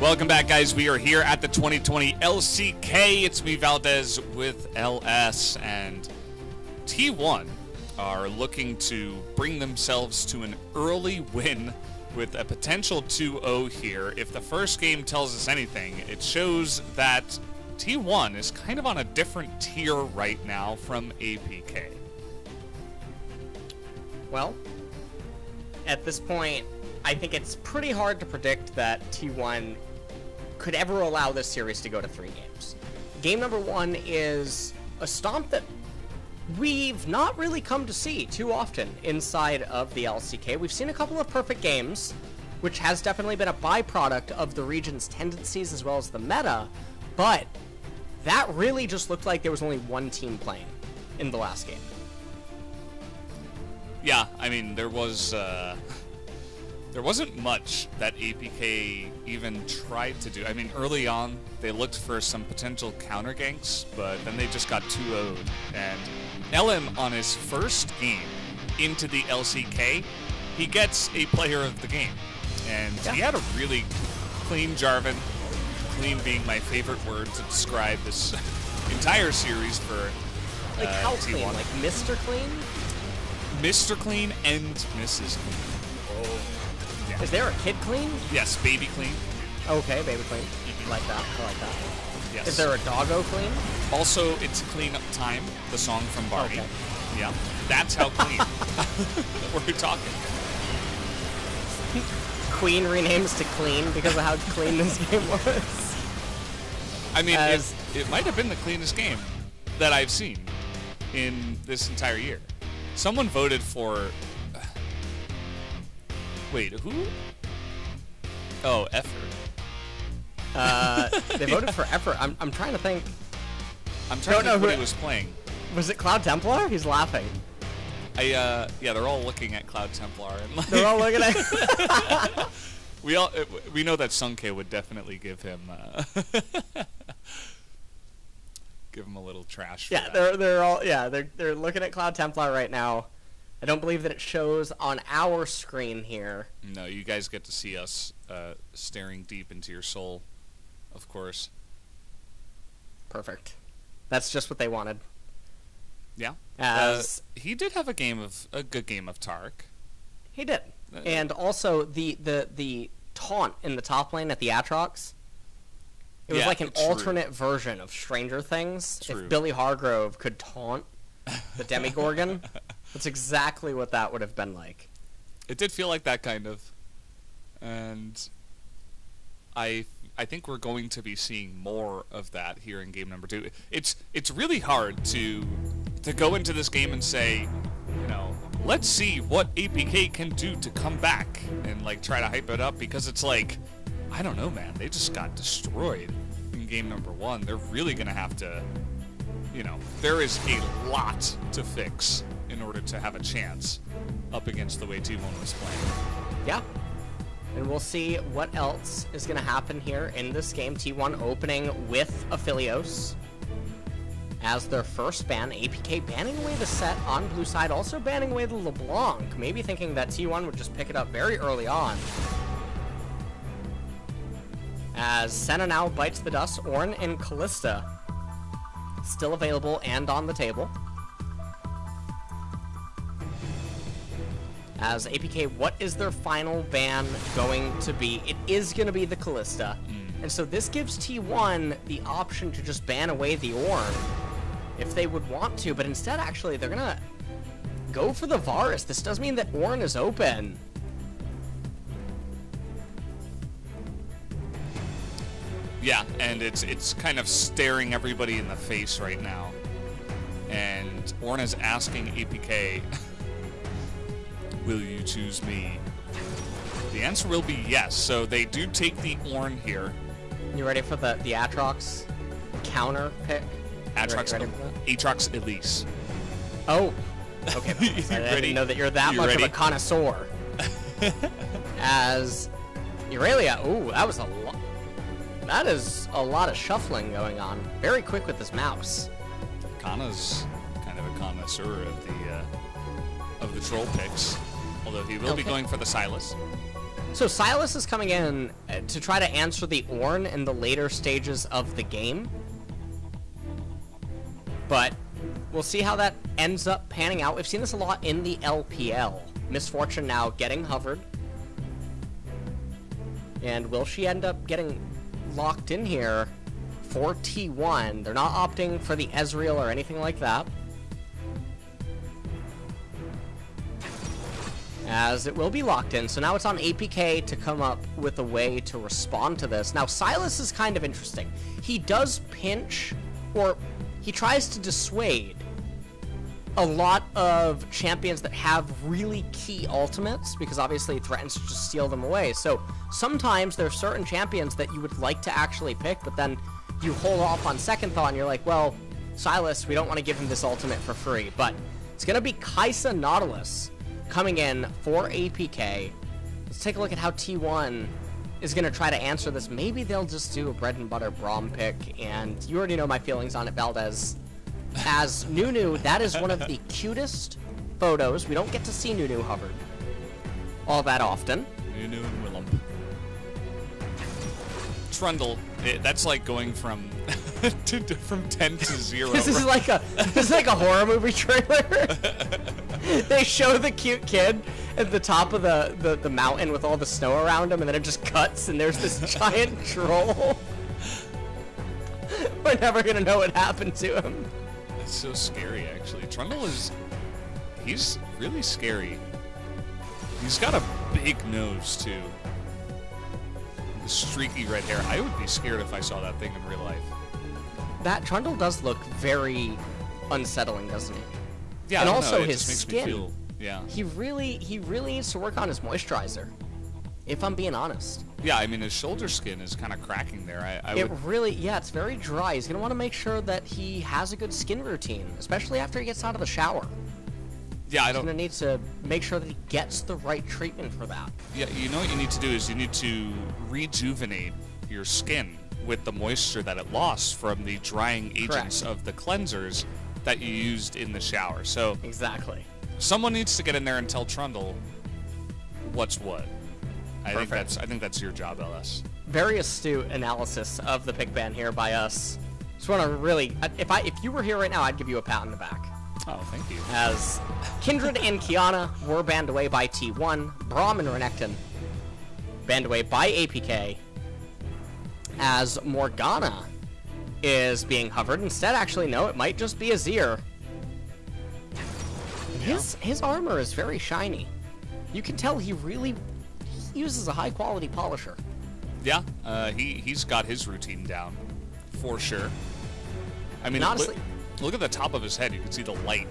Welcome back, guys. We are here at the 2020 LCK. It's me, Valdez, with LS, and T1 are looking to bring themselves to an early win with a potential 2-0 here. If the first game tells us anything, it shows that T1 is kind of on a different tier right now from APK. Well, at this point, I think it's pretty hard to predict that T1 could ever allow this series to go to 3 games. Game number 1 is a stomp that we've not really come to see too often inside of the LCK. We've seen a couple of perfect games, which has definitely been a byproduct of the region's tendencies as well as the meta, but that really just looked like there was only one team playing in the last game. Yeah, I mean, there wasn't much that APK even tried to do. I mean, early on, they looked for some potential counter ganks, but then they just got 2-0'd. And LM, on his first game into the LCK, he gets a player of the game. And he had a really clean Jarvan, clean being my favorite word to describe this entire series for Like how T1. clean? Like Mr. Clean? Mr. Clean and Mrs. Clean. Oh. Yeah. Is there a kid clean? Yes, baby clean. Okay, baby clean. I like that. I like that. Yes. Is there a doggo clean? Also, it's Clean Up Time, the song from Barbie. Okay. Yeah, that's how clean we're talking. Queen renames to Clean because of how clean this game was. I mean, it might have been the cleanest game that I've seen in this entire year. Someone voted for... Wait, who? Oh, Effort. They voted for Effort. I'm trying to think. I'm trying to think what he was playing. Was it Cloud Templar? He's laughing. Yeah, they're all looking at Cloud Templar. And like, They're all looking at... we know that Sunke would definitely give him give him a little trash. For yeah, that. they're looking at Cloud Templar right now. I don't believe that it shows on our screen here. No, you guys get to see us staring deep into your soul, of course. Perfect. That's just what they wanted. Yeah. As he did have a good game of Tark. He did. And also the taunt in the top lane at the Aatrox. It was like an alternate version of Stranger Things. True. If Billy Hargrove could taunt the Demigorgon, that's exactly what that would have been like. It did feel like that, kind of. And I think we're going to be seeing more of that here in game number 2. It's really hard to go into this game and say, you know, let's see what APK can do to come back and like try to hype it up, because it's like, I don't know, man. They just got destroyed in game number 1. They're really gonna have to, you know, there is a lot to fix in order to have a chance up against the way T1 was playing. Yeah. And we'll see what else is going to happen here in this game. T1 opening with Aphelios as their first ban. APK banning away the set on blue side, also banning away the LeBlanc. Maybe thinking that T1 would just pick it up very early on. As Senna now bites the dust, Ornn and Kalista still available and on the table. As APK, what is their final ban going to be? It is going to be the Kalista. And so this gives T1 the option to just ban away the Ornn if they would want to, but instead, actually, they're going to go for the Varus. This does mean that Ornn is open. Yeah, and it's kind of staring everybody in the face right now. And Ornn is asking APK, will you choose me? The answer will be yes. So they do take the Ornn here. You ready for the Aatrox counter pick? Aatrox Elise. Oh, okay. I didn't know that you're that much of a connoisseur. As Irelia, ooh, that was a lot. That is a lot of shuffling going on. Very quick with this mouse. Kana's kind of a connoisseur of the troll picks. Although he will be going for the Sylas. So Sylas is coming in to try to answer the Ornn in the later stages of the game. But we'll see how that ends up panning out. We've seen this a lot in the LPL. Misfortune now getting hovered. And will she end up getting locked in here for T1? They're not opting for the Ezreal or anything like that, as it will be locked in. So now it's on APK to come up with a way to respond to this. Now, Sylas is kind of interesting. He does pinch, or he tries to dissuade a lot of champions that have really key ultimates, because obviously it threatens to just steal them away. So sometimes there are certain champions that you would like to actually pick, but then you hold off on second thought and you're like, well, Sylas, we don't want to give him this ultimate for free. But it's going to be Kai'Sa Nautilus coming in for APK. Let's take a look at how T1 is going to try to answer this. Maybe they'll just do a bread and butter Braum pick, and you already know my feelings on it, Valdez. As Nunu, that is one of the cutest photos. We don't get to see Nunu hovered all that often. Nunu and Willem. Trundle, that's like going from from 10 to 0. This is like a horror movie trailer. They show the cute kid at the top of the mountain with all the snow around him, and then it just cuts, and there's this giant troll. We're never gonna know what happened to him. It's so scary, actually. Trundle he's really scary. He's got a big nose, too. The streaky red hair. I would be scared if I saw that thing in real life. That Trundle does look very unsettling, doesn't he? Yeah, and I don't also know, it his just makes skin. Me feel, yeah. He really needs to work on his moisturizer, if I'm being honest. Yeah, I mean, his shoulder skin is kind of cracking there. Yeah, it's very dry. He's going to want to make sure that he has a good skin routine, especially after he gets out of the shower. Yeah, He's going to need to make sure that he gets the right treatment for that. Yeah, you know what you need to do is you need to rejuvenate your skin with the moisture that it lost from the drying agents of the cleansers that you used in the shower. So exactly. Someone needs to get in there and tell Trundle what's what. I think that's your job, LS. Very astute analysis of the pick ban here by us. Just want to really, if you were here right now, I'd give you a pat on the back. Oh, thank you. As Kindred and Kiana were banned away by T1, Braum and Renekton banned away by APK, as Morgana is being hovered. Instead, actually, no, it might just be Azir. His armor is very shiny. You can tell he really uses a high-quality polisher. Yeah, he's got his routine down, for sure. I mean, honestly, look at the top of his head. You can see the light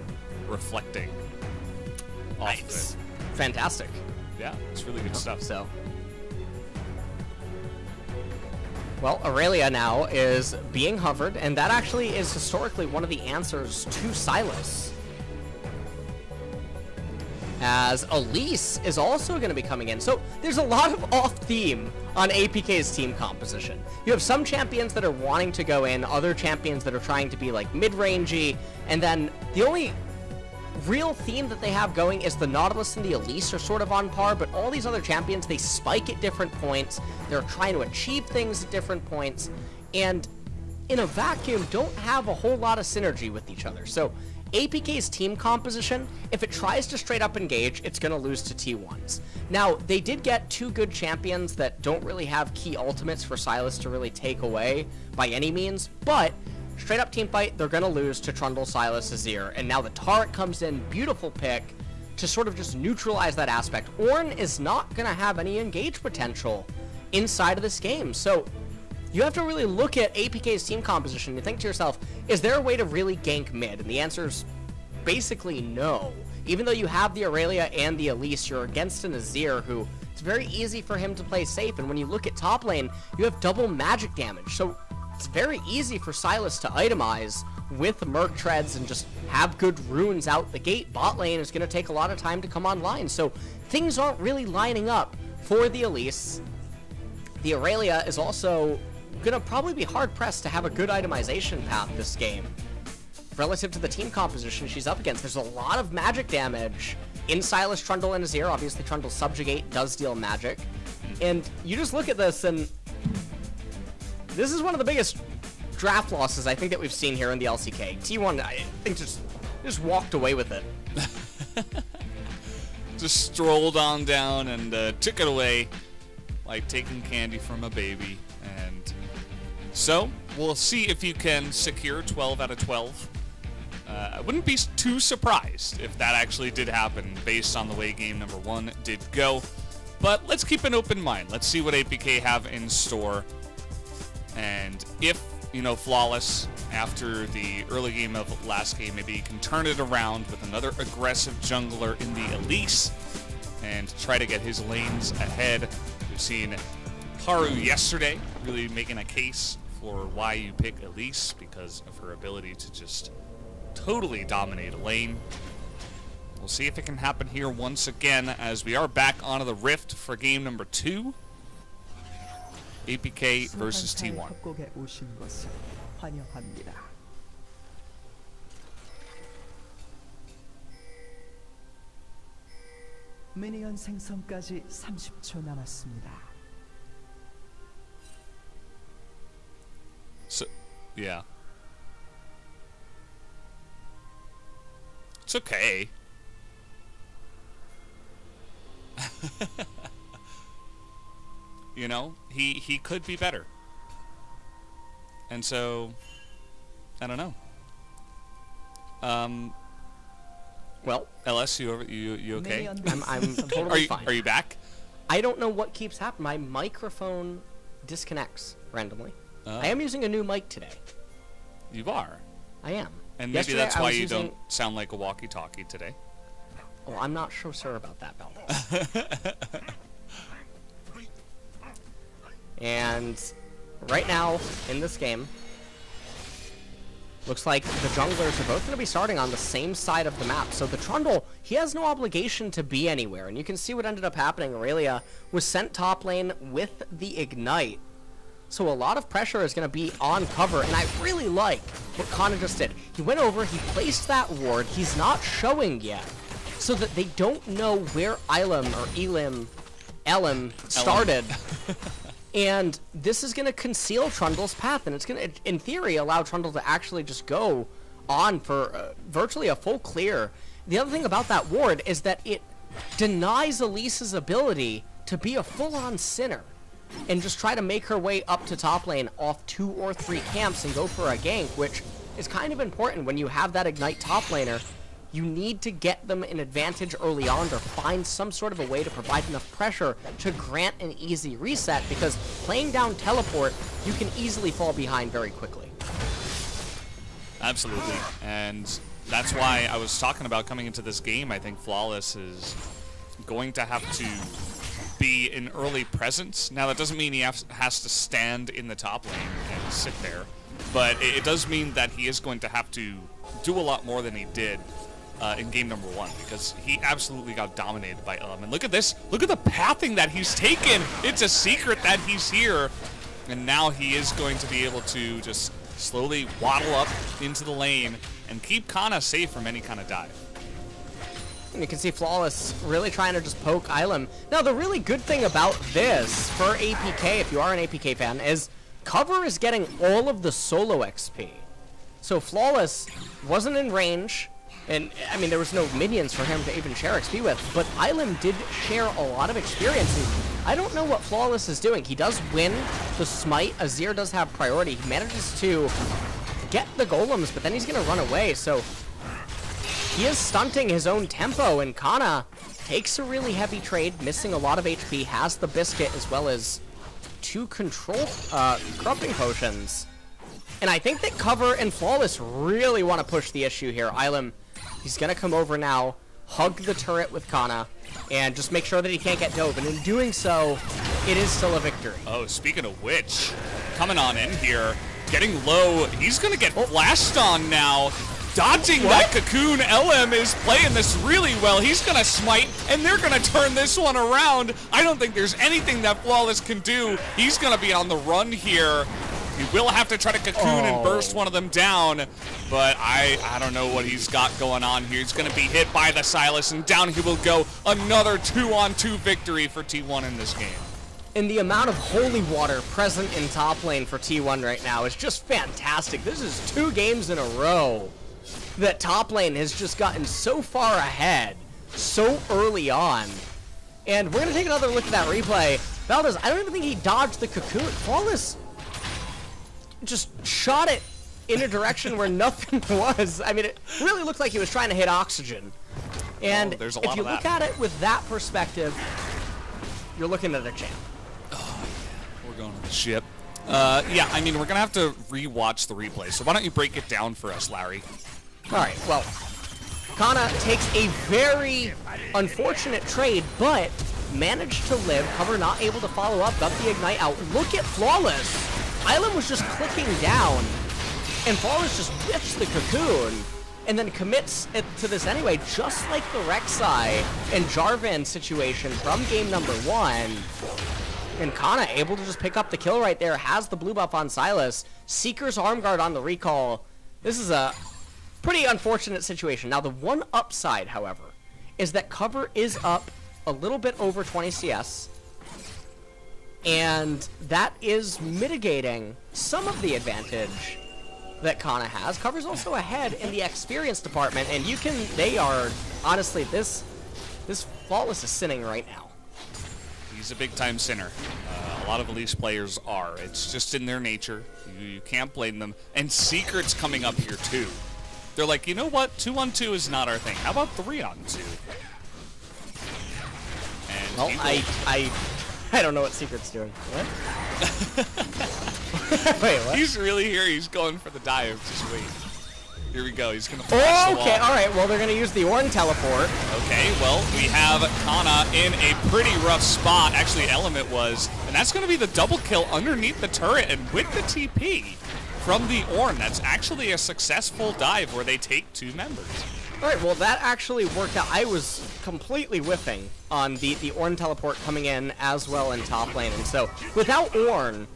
reflecting off of it. Fantastic. Yeah, it's really good stuff. So, well, Aurelia now is being hovered, and that actually is historically one of the answers to Sylas. As Elise is also going to be coming in. So there's a lot of off-theme on APK's team composition. You have some champions that are wanting to go in, other champions that are trying to be like mid-rangey, and then the only real theme that they have going is the Nautilus and the Elise are sort of on par, but all these other champions, they spike at different points, they're trying to achieve things at different points, and in a vacuum don't have a whole lot of synergy with each other. So APK's team composition, if it tries to straight up engage, it's going to lose to T1s. Now, they did get two good champions that don't really have key ultimates for Sylas to really take away by any means, but straight up team fight, they're going to lose to Trundle, Sylas, Azir, and now the turret comes in, beautiful pick, to sort of just neutralize that aspect. Ornn is not going to have any engage potential inside of this game, so you have to really look at APK's team composition and think to yourself, is there a way to really gank mid? And the answer is basically no. Even though you have the Aurelia and the Elise, you're against an Azir who it's very easy for him to play safe. And when you look at top lane, you have double magic damage. So it's very easy for Sylas to itemize with Merc Treads and just have good runes out the gate. Bot lane is going to take a lot of time to come online. So things aren't really lining up for the Elise. The Aurelia is also gonna probably be hard-pressed to have a good itemization path this game relative to the team composition she's up against. There's a lot of magic damage in Sylas, Trundle, and Azir. Obviously, Trundle's Subjugate does deal magic, And you just look at this, and this is one of the biggest draft losses I think that we've seen here in the LCK. T1, I think, just walked away with it. Just strolled on down and took it away like taking candy from a baby. And so we'll see if you can secure 12 out of 12. I wouldn't be too surprised if that actually did happen based on the way game number 1 did go. But let's keep an open mind. Let's see what APK have in store. And if, you know, Flawless, after the early game of last game, maybe he can turn it around with another aggressive jungler in the Elise and try to get his lanes ahead. We've seen Haru yesterday really making a case for why you pick Elise because of her ability to just totally dominate a lane. We'll see if it can happen here once again as we are back onto the Rift for game number 2. APK versus T1. 미니언 생성까지 30초 남았습니다. So, yeah. It's okay. You know, he could be better. And so, I don't know. Well, LS, you okay? I'm totally fine. Are you back? I don't know what keeps happening. My microphone disconnects randomly. I am using a new mic today. You are? I am. And maybe Yesterday, that's I why was you using... don't sound like a walkie-talkie today. Well, I'm not so sure about that, Bell. And right now, in this game, looks like the junglers are both going to be starting on the same side of the map. So the Trundle, he has no obligation to be anywhere. And you can see what ended up happening. Aurelia was sent top lane with the Ignite. So a lot of pressure is going to be on cover. And I really like what Kana just did. He went over, he placed that ward. He's not showing yet. So that they don't know where Elim started. And this is going to conceal Trundle's path, and it's going to, in theory, allow Trundle to actually just go on for virtually a full clear. The other thing about that ward is that it denies Elise's ability to be a full-on sinner and just try to make her way up to top lane off 2 or 3 camps and go for a gank, which is kind of important when you have that Ignite top laner. You need to get them an advantage early on or find some sort of a way to provide enough pressure to grant an easy reset, because playing down teleport, you can easily fall behind very quickly. Absolutely. And that's why I was talking about coming into this game. I think Flawless is going to have to be an early presence. Now, that doesn't mean he has to stand in the top lane and sit there, but it does mean that he is going to have to do a lot more than he did in game number 1, because he absolutely got dominated by And look at this. Look at the pathing that he's taken. It's a secret that he's here. And now he is going to be able to just slowly waddle up into the lane and keep Kana safe from any kind of dive. And you can see Flawless really trying to just poke Ilum. Now, the really good thing about this for APK, if you are an APK fan, is cover is getting all of the solo XP. So Flawless wasn't in range. And, I mean, there was no minions for him to even share XP with, but Ilum did share a lot of experience. And I don't know what Flawless is doing. He does win the smite. Azir does have priority. He manages to get the golems, but then he's going to run away. So he is stunting his own tempo, and Kana takes a really heavy trade, missing a lot of HP, has the biscuit as well as 2 control corrupting potions. And I think that Cover and Flawless really want to push the issue here. Ilum, he's going to come over now, hug the turret with Kana, and just make sure that he can't get dove. And in doing so, it is still a victory. Oh, speaking of which, coming on in here, getting low, he's going to get flashed on now. Dodging that cocoon. LM is playing this really well. He's going to smite, and they're going to turn this one around. I don't think there's anything that Flawless can do. He's going to be on the run here. He will have to try to cocoon and burst one of them down, but I don't know what he's got going on here. He's going to be hit by the Sylas, and down he will go. Another 2-on-2 victory for T1 in this game. And the amount of holy water present in top lane for T1 right now is just fantastic. This is 2 games in a row that top lane has just gotten so far ahead so early on. And we're going to take another look at that replay. Valdez, I don't even think he dodged the cocoon. Flawless just shot it in a direction where nothing was. I mean, it really looked like he was trying to hit oxygen. And there's a if lot you of look that. at it with that perspective, you're looking at a champ. We're going to the ship. Yeah, I mean, we're going to have to re-watch the replay. So why don't you break it down for us, Larry? All right, well, Kana takes a very unfortunate trade, but managed to live. Cover not able to follow up, got the ignite out. Look at Flawless. Island was just clicking down, and Flawless just whips the cocoon, and then commits it to this anyway, just like the Rek'Sai and Jarvan situation from game number 1. And Kana able to just pick up the kill right there, has the blue buff on Sylas. Seeker's arm guard on the recall. This is a pretty unfortunate situation. Now, the one upside, however, is that Cover is up a little bit over 20 CS, and that is mitigating some of the advantage that Kana has. Cover's also ahead in the experience department, and they are, honestly, this Flawless is sinning right now. He's a big-time sinner. A lot of Elise players are. It's just in their nature. You can't blame them. And Secret's coming up here, too. They're like, you know what? 2-on-2 is not our thing. How about 3-on-2? And Well, I don't know what Secret's doing. What? Wait, what? He's really here. He's going for the dive. Just wait. Here we go. He's going to flash the wall. Okay, alright, well, they're going to use the Ornn teleport. Okay, well, we have Kana in a pretty rough spot. Actually, Element was. And that's going to be the double kill underneath the turret and with the TP from the Ornn. That's actually a successful dive where they take 2 members. Alright, well, that actually worked out. I was completely whiffing on the Ornn teleport coming in as well in top lane. And so, without Ornn,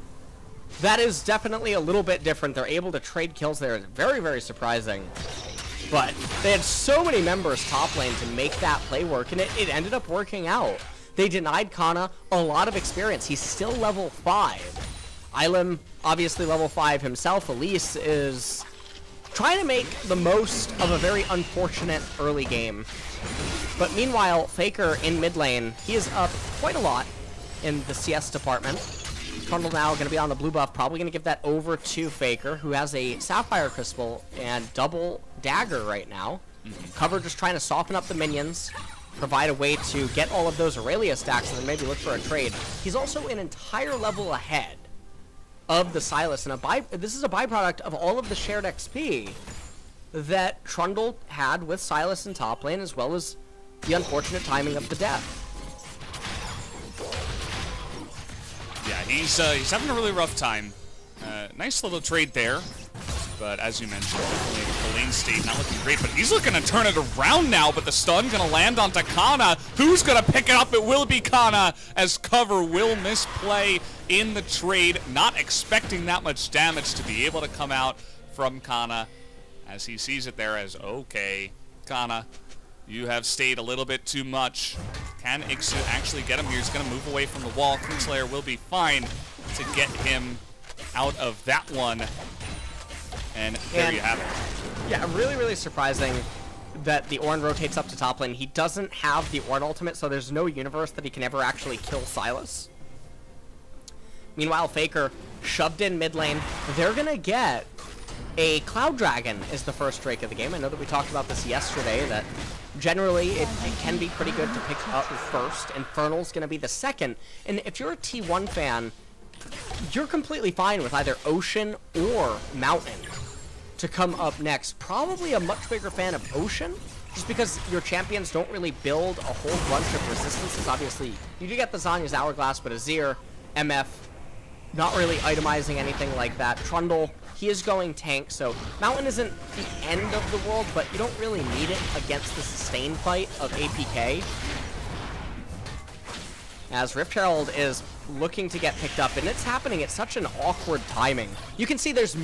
that is definitely a little bit different. They're able to trade kills there. It's very, very surprising. But they had so many members top lane to make that play work, and it ended up working out. They denied Kana a lot of experience. He's still level 5. Ilum, obviously level 5 himself. Elise is trying to make the most of a very unfortunate early game. But meanwhile, Faker in mid lane, he is up quite a lot in the CS department. Trundle now going to be on the blue buff, probably going to give that over to Faker, who has a Sapphire Crystal and double dagger right now. Cover just trying to soften up the minions, provide a way to get all of those Aurelia stacks, and then maybe look for a trade. He's also an entire level ahead of the Sylas, and this is a byproduct of all of the shared XP that Trundle had with Sylas in top lane, as well as the unfortunate timing of the death. Yeah, he's having a really rough time. Nice little trade there, but as you mentioned, the lane state not looking great, but he's looking to turn it around now, but the stun gonna land onto Kana. Who's gonna pick it up? It will be Kana, as Cover will misplay in the trade, not expecting that much damage to be able to come out from Kana, as he sees it there as, okay, Kana, you have stayed a little bit too much. Can Ixu actually get him here? He's going to move away from the wall. Kingslayer will be fine to get him out of that one. And there you have it. Yeah, really, really surprising that the Ornn rotates up to top lane. He doesn't have the Ornn ultimate, so there's no universe that he can ever actually kill Sylas. Meanwhile, Faker shoved in mid lane. They're going to get a Cloud Dragon is the first Drake of the game. I know that we talked about this yesterday, that generally it can be pretty good to pick up first. Infernal's going to be the second. And if you're a T1 fan, you're completely fine with either Ocean or Mountain to come up next. Probably a much bigger fan of Ocean, just because your champions don't really build a whole bunch of resistances. Obviously, you do get the Zanya's Hourglass, but Azir, MF, not really itemizing anything like that. Trundle, he is going tank, so Mountain isn't the end of the world, but you don't really need it against the sustain fight of APK. As Rift Herald is looking to get picked up, and it's happening at such an awkward timing. You can see there's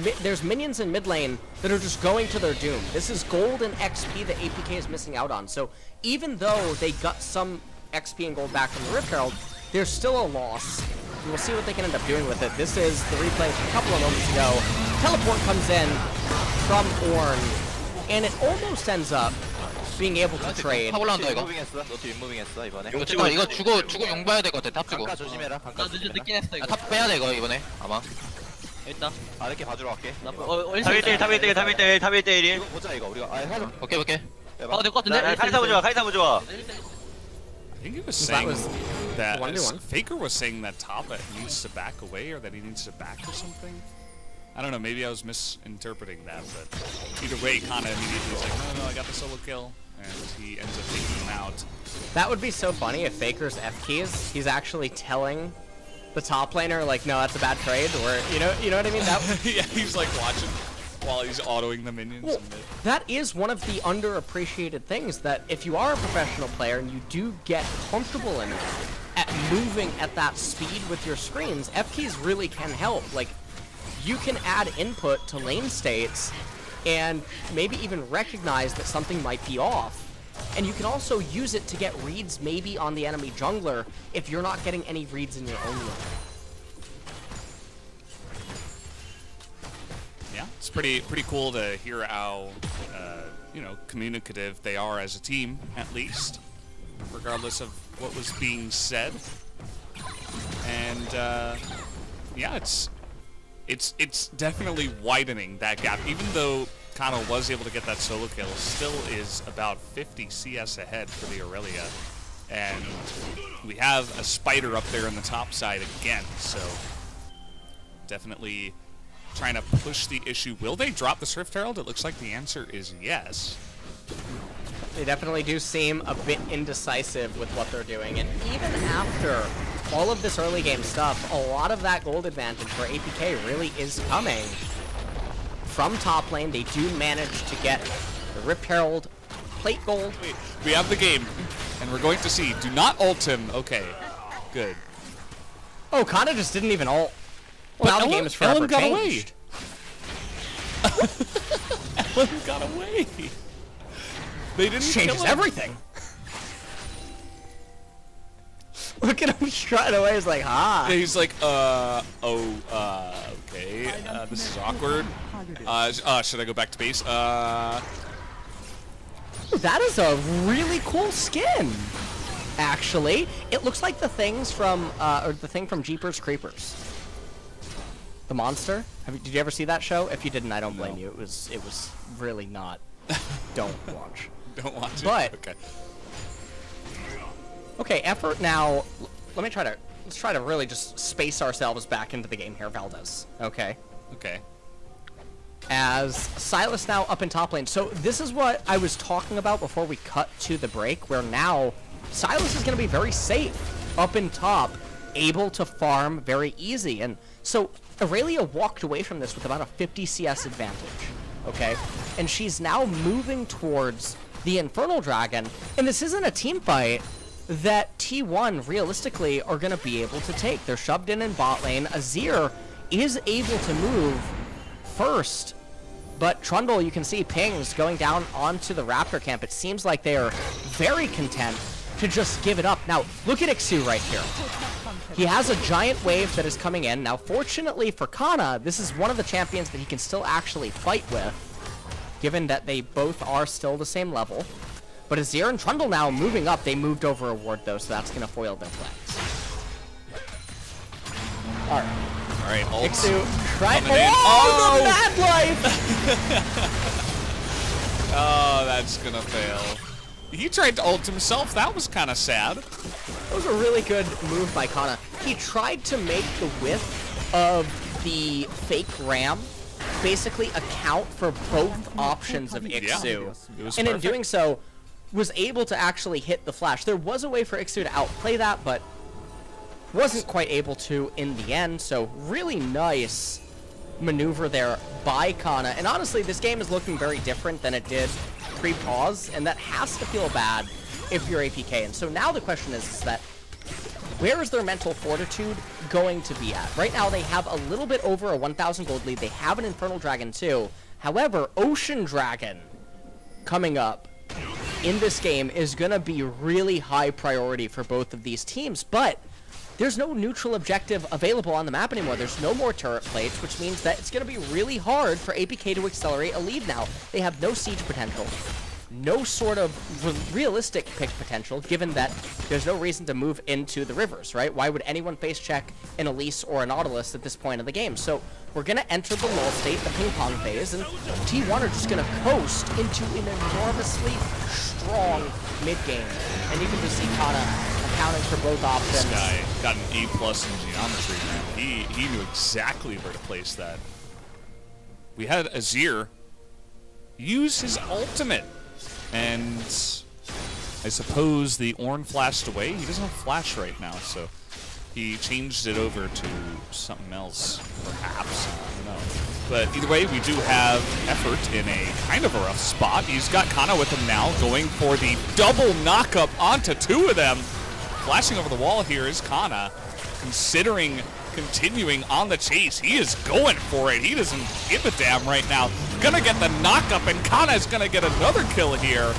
minions in mid lane that are just going to their doom. This is gold and XP that APK is missing out on. So even though they got some XP and gold back from the Rift Herald, there's still a loss. we'll see what they can end up doing with it. This is the replay from a couple of moments ago. Teleport comes in from Ornn, and it almost ends up being able to trade. 탑 올라온다 이거. 무빙했어. 너 뒤에 무빙했어 이번에. 잠깐 이거 주고 용 봐야 될 것 같아. 탑 주고. 강가 조심해라. 강가 늦, 조심해라. 늦긴 했어 이거. 탑 빼야 돼 이거 이번에 아마. 일단 아랫게 봐주러 갈게. 탑 1대1 이거 보자 이거 우리가. 아 하자. 오케이. 빼봐. 될것 같은데? 카이사 보자 I think he was That saying was that 1v1. Faker was saying that top needs to back away or that he needs to back or something. I don't know, maybe I was misinterpreting that, but either way, Kana immediately was like, no, I got the solo kill, and he ends up taking him out. That would be so funny if Faker's F keys, he's actually telling the top laner, like, no, that's a bad trade, or, you know what I mean? That Yeah, he's like watching while he's autoing the minions. Well, and that is one of the underappreciated things, that if you are a professional player and you do get comfortable enough at moving at that speed with your screens, F keys really can help. Like, you can add input to lane states and maybe even recognize that something might be off. And you can also use it to get reads maybe on the enemy jungler if you're not getting any reads in your own lane. yeah, it's pretty cool to hear how, communicative they are as a team, at least, regardless of what was being said. And, yeah, it's definitely widening that gap, even though Kana was able to get that solo kill, still is about 50 CS ahead for the Aurelia. And we have a spider up there on the top side again, so definitely trying to push the issue. Will they drop the Swift Herald? It looks like the answer is yes. They definitely do seem a bit indecisive with what they're doing, and even after all of this early game stuff, a lot of that gold advantage for APK really is coming from top lane. They do manage to get the Rip Herald, plate gold. Wait, we have the game, and we're going to see. Do not ult him. Okay, good. Oh, Kana just didn't even ult. Well, now the game is forever Ellen got changed. away. Ellen got away. They didn't Changes kill him. everything. Look at him strutting away. He's like, ha. Yeah, he's like, okay, this is awkward. Should I go back to base? That is a really cool skin. Actually, it looks like the things from, or the thing from Jeepers Creepers. The monster. Did you ever see that show? If you didn't, I don't blame you. It was really not. Don't watch. Don't watch it. But okay. Okay, effort now. Let's try to really just space ourselves back into the game here, Valdez. Okay. Okay. As Sylas now up in top lane. So this is what I was talking about before we cut to the break, where now Sylas is going to be very safe up in top, able to farm very easy. And so Aurelia walked away from this with about a 50 CS advantage. Okay? And she's now moving towards the Infernal Dragon. And this isn't a team fight that T1 realistically are going to be able to take. They're shoved in bot lane. Azir is able to move first, but Trundle, you can see pings going down onto the Raptor camp. It seems like they are very content to just give it up. Now, look at Ixu right here. He has a giant wave that is coming in. Now, fortunately for Kana, this is one of the champions that he can still actually fight with, given that they both are still the same level. But Azir and Trundle now moving up. They moved over a ward, though, so that's going to foil their plans. Alright, ult. Ixu, try. Coming in. Oh, the mad life! Oh, that's gonna fail. He tried to ult himself. That was kind of sad. That was a really good move by Kana. He tried to make the width of the fake ram basically account for both options of Ixu. It was And in perfect. doing so, was able to actually hit the flash. There was a way for Ixu to outplay that, but wasn't quite able to in the end. So really nice maneuver there by Kana. And honestly, this game is looking very different than it did pre-pause, and that has to feel bad if you're APK. And so now the question is that where is their mental fortitude going to be at? Right now, they have a little bit over a 1,000 gold lead. They have an Infernal Dragon, too. However, Ocean Dragon coming up in this game is going to be really high priority for both of these teams. But there's no neutral objective available on the map anymore. There's no more turret plates, which means that it's going to be really hard for APK to accelerate a lead now. They have no siege potential, no sort of realistic pick potential, given that there's no reason to move into the rivers, right? Why would anyone face check an Elise or a Nautilus at this point in the game? So we're going to enter the lull state, the ping pong phase, and T1 are just going to coast into an enormously strong mid game. And you can just see Kana accounting for both options. This guy got an A+ in geometry, man. He knew exactly where to place that. We had Azir use his ultimate, and I suppose the Ornn flashed away. He doesn't have flash right now, so he changed it over to something else, perhaps. I don't know. But either way, we do have effort in a kind of a rough spot. He's got Kana with him now, going for the double knockup onto two of them. Flashing over the wall here is Kana, considering continuing on the chase. He is going for it. He doesn't give a damn right now. Gonna get the knockup, and Kana is gonna get another kill here.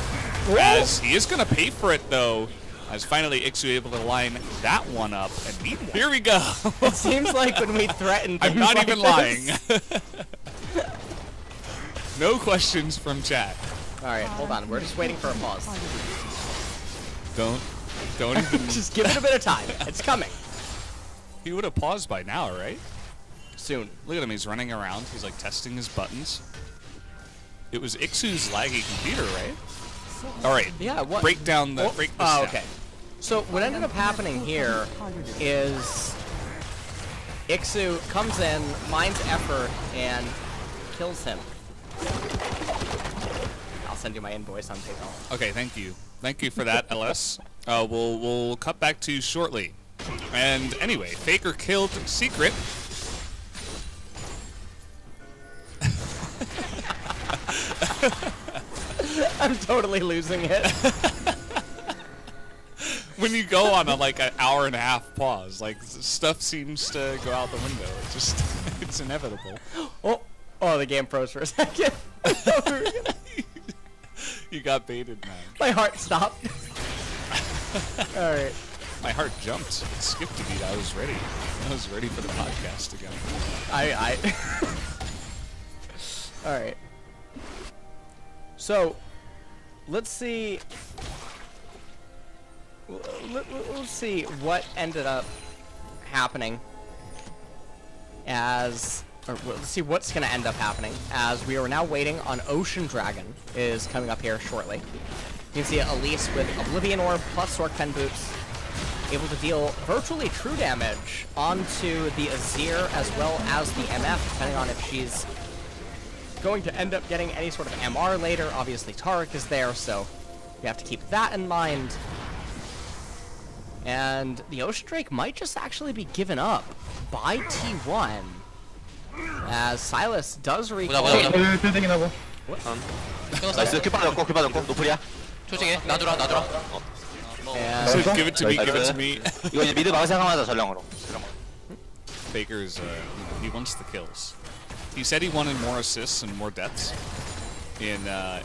As he is gonna pay for it though. As finally Ixu able to line that one up, and here we go. It seems like when we threaten things I'm not like even this. lying. No questions from chat. All right, hold on. We're just waiting for a pause. Don't even. Just give it a bit of time. It's coming. He would have paused by now, right? Soon. Look at him. He's running around. He's like testing his buttons. It was Ixu's laggy computer, right? All right. Yeah. What? Break down the. Break this down. Okay. So what ended up happening here is Ixu comes in, mines effort, and kills him. I'll send you my invoice on PayPal. Okay. Thank you. Thank you for that, LS. We'll cut back to you shortly. And anyway, Faker killed Secret. I'm totally losing it. When you go on a like an hour and a half pause, like stuff seems to go out the window. It's just it's inevitable. Oh, the game froze for a second. You got baited, man. My heart stopped. All right. My heart jumped. It skipped a beat. I was ready. I was ready for the podcast again. All right. So, let's see. Let's see what ended up happening as, or let's see what's going to end up happening as we are now waiting on Ocean Dragon is coming up here shortly. You can see Elise with Oblivion Orb plus Sork Pen Boots, able to deal virtually true damage onto the Azir as well as the MF, depending on if she's going to end up getting any sort of MR later. Obviously Taric is there, so we have to keep that in mind. And the Ocean Drake might just actually be given up by T1 as Silas does recall. 나이스 큐 빠졌고 노플이야. 초식에 놔두라. So give it to me. Give it to me. 이거 이제 미드 막을 생각하자 전령으로. Faker's he wants the kills. He said he wanted more assists and more deaths in the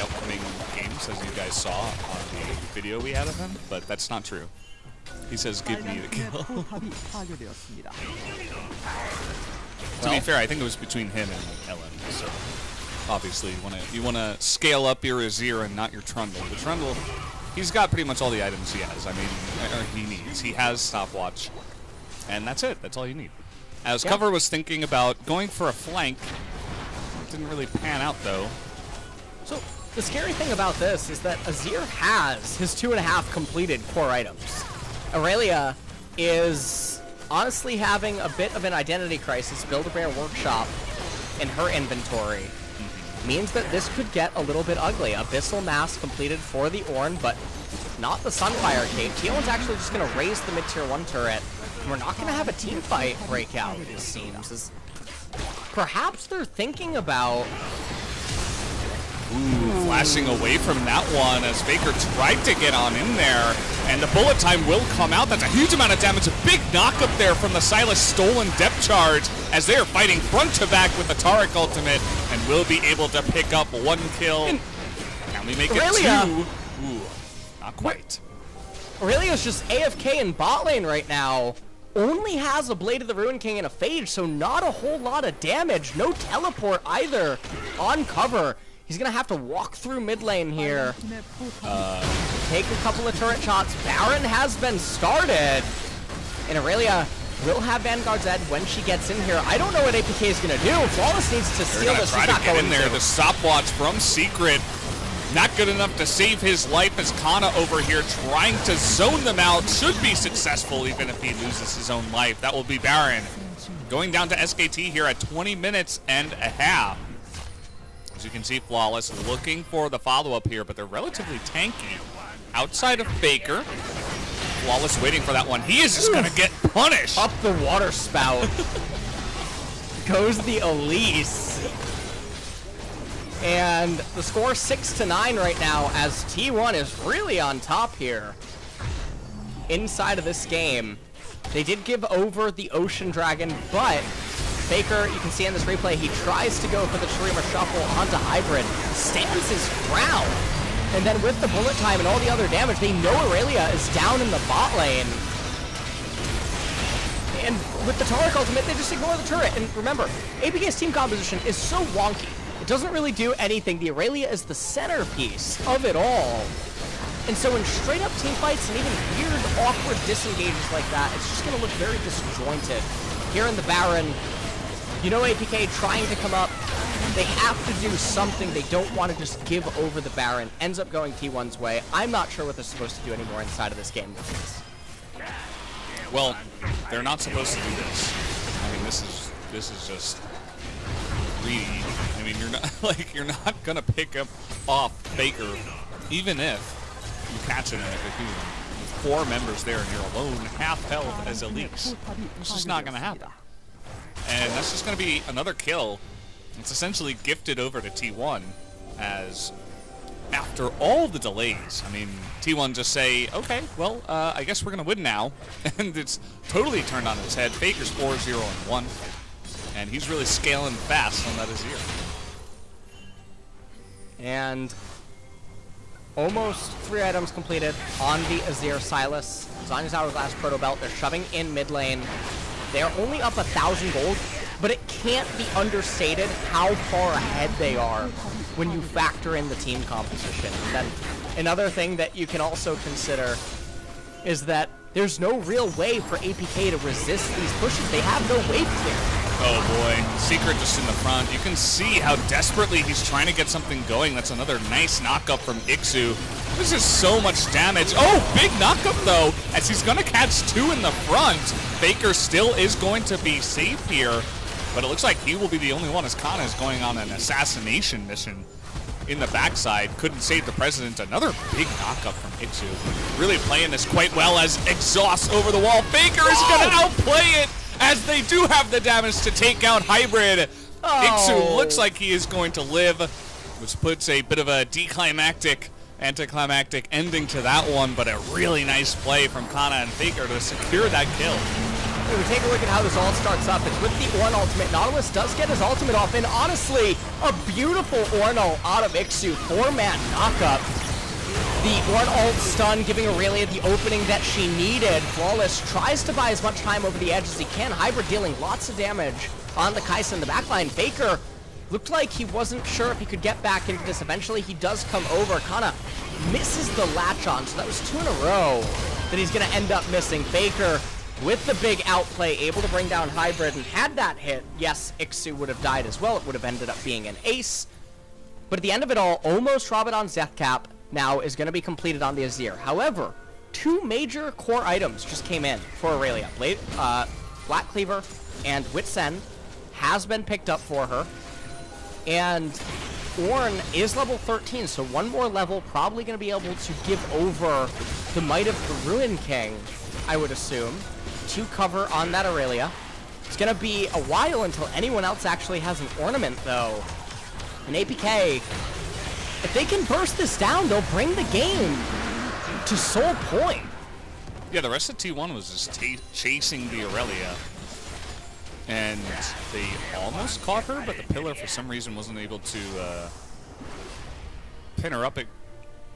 upcoming games, as you guys saw on the video we had of him, but that's not true. He says, "Give me the kill." To be fair, I think it was between him and Ellen. So obviously, you wanna scale up your Azir and not your Trundle. The Trundle, he's got pretty much all the items he has. I mean, or he needs. He has stopwatch, and that's it. That's all you need. As Cover was thinking about going for a flank, didn't really pan out though. So the scary thing about this is that Azir has his 2.5 completed core items. Aurelia is honestly having a bit of an identity crisis. Build-A-Bear Workshop in her inventory means that this could get a little bit ugly. Abyssal Mask completed for the Ornn, but not the Sunfire Cape. T1's actually just going to raise the mid-tier 1 turret. And we're not going to have a team fight break out, it seems. As perhaps they're thinking about... Ooh, flashing away from that one as Faker tried to get on in there, and the bullet time will come out. That's a huge amount of damage. A big knock up there from the Silas stolen depth charge as they are fighting front to back with the Taric ultimate, and will be able to pick up 1 kill. Can we make it 2? Ooh, not quite. Aurelia's just AFK in bot lane right now. Only has a Blade of the Ruin King and a Phage, so not a whole lot of damage. No teleport either on cover. He's gonna have to walk through mid lane here. Take a couple of turret shots. Baron has been started. And Aurelia will have Vanguard's Ed when she gets in here. I don't know what APK is gonna do. Flawless needs to steal this. Try to get in there. The stopwatch from Secret. Not good enough to save his life as Kana over here trying to zone them out. Should be successful even if he loses his own life. That will be Baron. Going down to SKT here at 20 minutes and a half. As you can see, Flawless looking for the follow-up here, but they're relatively tanky. Outside of Faker. Flawless waiting for that one. He is just going to get punished. Up the water spout. Goes the Elise. And the score 6-9 right now as T1 is really on top here. Inside of this game. They did give over the Ocean Dragon, but Faker, you can see in this replay, he tries to go for the Shurima Shuffle onto Hybrid. Stands his ground. And then with the bullet time and all the other damage, they know Aurelia is down in the bot lane. And with the Taric ultimate, they just ignore the turret. And remember, APK's team composition is so wonky. It doesn't really do anything. The Aurelia is the centerpiece of it all. And so in straight up team fights and even weird, awkward disengages like that, it's just going to look very disjointed. Here in the Baron, you know APK trying to come up. They have to do something. They don't want to just give over the Baron. Ends up going T1's way. I'm not sure what they're supposed to do anymore inside of this game. Well, they're not supposed to do this. I mean, this is just greedy. I mean, you're not gonna pick up off Faker, even if you catch him in a cocoon. With 4 members there and you're alone, half health as Elise. It's just not gonna happen. And that's just gonna be another kill. It's essentially gifted over to T1 as after all the delays, I mean, T1 just say, okay, well, I guess we're going to win now. And it's totally turned on its head. Faker's 4-0-1. And he's really scaling fast on that Azir. And almost 3 items completed on the Azir Sylas. Zanya's Hourglass Proto Belt. They're shoving in mid lane. They're only up 1,000 gold. But it can't be understated how far ahead they are when you factor in the team composition. And then another thing that you can also consider is that there's no real way for APK to resist these pushes. They have no wave clear. Oh boy, Secret just in the front. You can see how desperately he's trying to get something going. That's another nice knockup from Ixu. This is so much damage. Oh, big knockup though, as he's gonna catch 2 in the front. Faker still is going to be safe here. But it looks like he will be the only one as Kana is going on an assassination mission in the backside. Couldn't save the president. Another big knockup from Ixu. Really playing this quite well as exhausts over the wall. Faker is going to outplay it as they do have the damage to take out Hybrid. Ixu looks like he is going to live, which puts a bit of a anticlimactic ending to that one, but a really nice play from Kana and Faker to secure that kill. We take a look at how this all starts up. It's with the Ornn ultimate. Nautilus does get his ultimate off, and honestly, a beautiful Ornn ult out of Ixu. 4-man knockup. The Ornn ult stun giving Aurelia the opening that she needed. Flawless tries to buy as much time over the edge as he can. Hybrid dealing lots of damage on the Kai'Sa in the backline. Faker looked like he wasn't sure if he could get back into this. Eventually, he does come over. Kana misses the latch on, so that was 2 in a row that he's going to end up missing. Faker with the big outplay, able to bring down Hybrid, and had that hit, yes, Ixu would have died as well. It would have ended up being an ace. But at the end of it all, almost Rabadon's death cap now is going to be completed on the Azir. However, 2 major core items just came in for Aurelia. Black Cleaver and Wit's End has been picked up for her. And Ornn is level 13, so 1 more level, probably going to be able to give over the Might of the Ruin King, I would assume, to cover on that Aurelia. It's going to be a while until anyone else actually has an ornament, though. And APK, if they can burst this down, they'll bring the game to Soul Point. Yeah, the rest of T1 was just chasing the Aurelia. And they almost caught her, but the pillar for some reason wasn't able to pin her up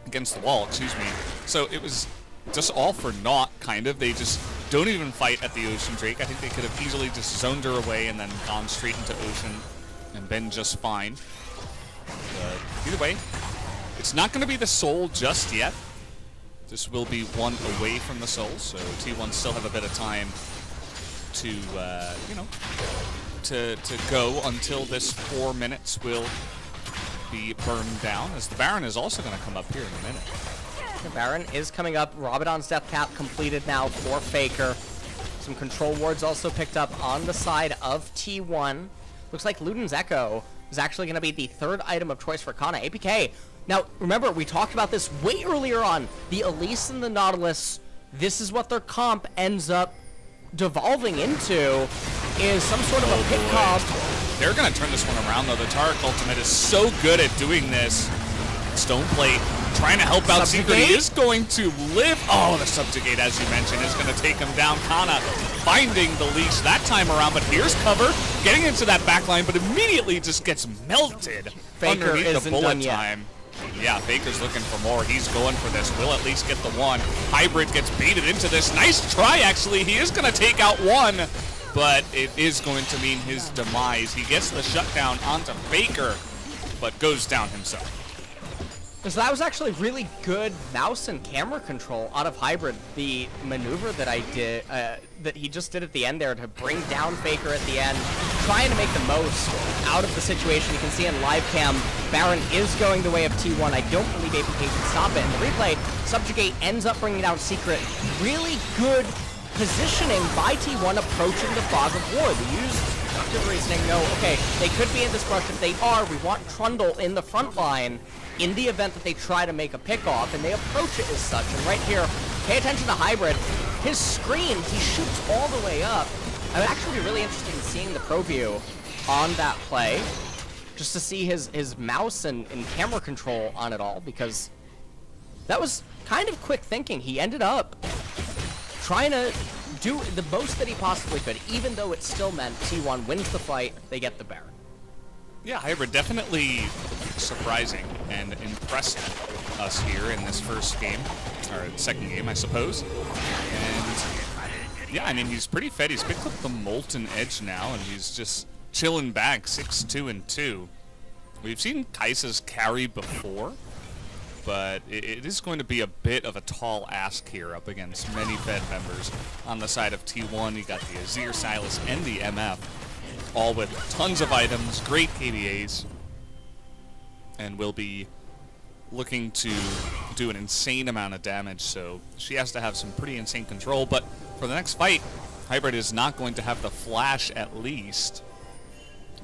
against the wall, excuse me. So it was just all for naught, kind of. They just don't even fight at the Ocean Drake. I think they could have easily just zoned her away and then gone straight into Ocean and been just fine. But either way, it's not going to be the Soul just yet. This will be one away from the Soul, so T1 still have a bit of time to, you know, to go until this 4 minutes will be burned down, as the Baron is also going to come up here in a minute. The Baron is coming up. Rabadon's death cap completed now for Faker. Some control wards also picked up on the side of T1. Looks like Luden's Echo is actually going to be the third item of choice for Kana. APK. Now, remember, we talked about this way earlier on. The Elise and the Nautilus, this is what their comp ends up devolving into, is some sort of a pick comp. They're going to turn this one around, though. The Taric ultimate is so good at doing this. Stoneplate trying to help out Secret. He is going to live. Oh, the Subjugate, as you mentioned, is going to take him down. Kana finding the leash that time around, but here's cover, getting into that backline, but immediately just gets melted Faker underneath the bullet done time. Yeah, Faker's looking for more. He's going for this. Will at least get the one. Hybrid gets baited into this. Nice try, actually. He is going to take out one, but it is going to mean his demise. He gets the shutdown onto Faker, but goes down himself. So that was actually really good mouse and camera control out of Hybrid. The maneuver that I did, that he just did at the end there to bring down Faker at the end, trying to make the most out of the situation. You can see in live cam, Baron is going the way of T1. I don't believe APK can stop it. In the replay, Subjugate ends up bringing down Secret. Really good positioning by T1 approaching the fog of war. They used deductive reasoning. No, okay, they could be in this brush. If they are, we want Trundle in the front line in the event that they try to make a pick-off, and they approach it as such. And right here, pay attention to Hybrid. His screen, he shoots all the way up. I would actually be really interested in seeing the pro view on that play, just to see his mouse and camera control on it all, because that was kind of quick thinking. He ended up trying to do the most that he possibly could, even though it still meant T1 wins the fight, they get the Baron. Yeah, Hybrid definitely surprising and impressed us here in this first game, or second game, I suppose. And yeah, I mean, he's pretty fed. He's picked up the Molten Edge now, and he's just chilling back, 6-2-2. We've seen Kai'Sa's carry before, but it is going to be a bit of a tall ask here up against many fed members. On the side of T1, you got the Azir, Sylas, and the MF, all with tons of items, great KDAs, and will be looking to do an insane amount of damage, so she has to have some pretty insane control. But for the next fight, Hybrid is not going to have the flash, at least,